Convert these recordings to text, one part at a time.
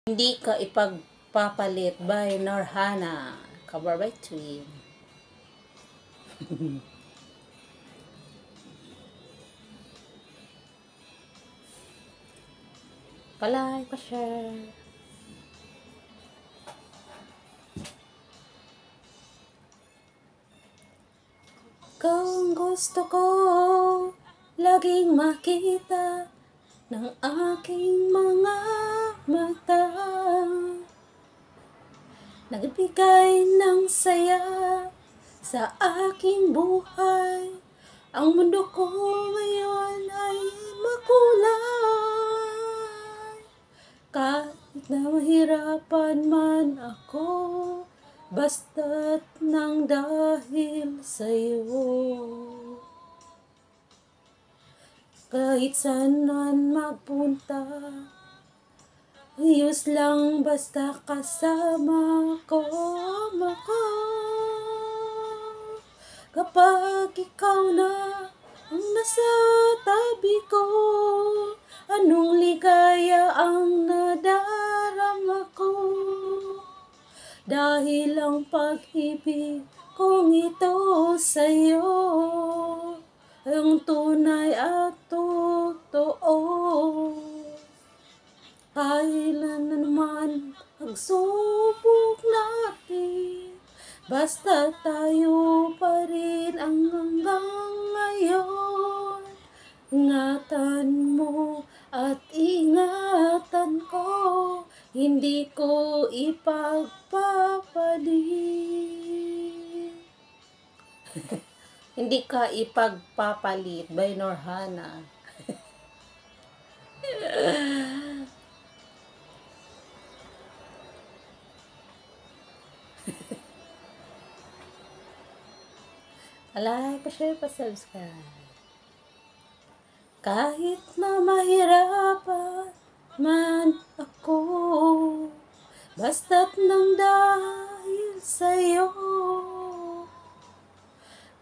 Hindi ka ipagpapalit by Norhana. Cover by Twin. Palike, pa-share. Kung gusto ko laging makita ng aking mga mata, nagbigay ng saya sa aking buhay. Ang mundo ko ngayon ay makulay. Kahit na mahirapan man ako, basta't nang dahil sa'yo. Kahit saan man magpunta, ayos lang basta kasama ko ako. Kapag ikaw na ang nasa tabi ko, anong ligaya ang nadarama ko. Dahil ang pag-ibig kong ito sa'yo ang tunay at totoo. Kailan na naman pagsubok natin, basta tayo pa rin ang hanggang ngayon. Ingatan mo at ingatan ko, hindi ko ipagpapalit. Hindi ka ipagpapalit by Norhana. Like, pa-share, pa-subscribe. Kahit na mahirapan man ako, basta't nang dahil sa'yo.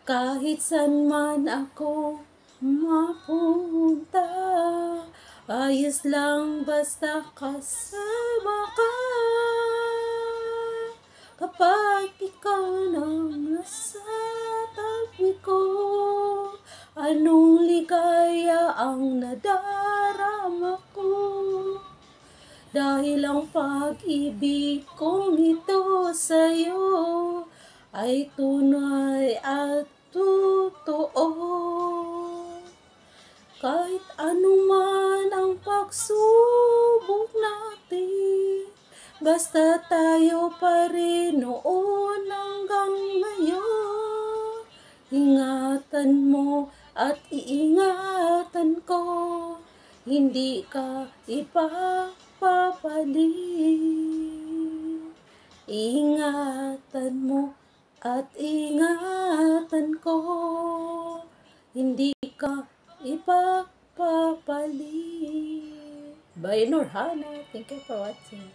Kahit saan man ako mapunta, ayos lang basta kasama ka. Kapag ikaw nang nasa tabi ko, anong ligaya ang nadarama ko. Dahil ang pag-ibig kong ito sa'yo ay tunay at totoo. Kahit anuman ang pagsubok natin, basta tayo pa rin noon hanggang ngayon. Ingatan mo at iingatan ko, hindi ka ipagpapalit. Ingatan mo at ingatan ko, hindi ka ipagpapalit. By Norhana. Thank you for watching.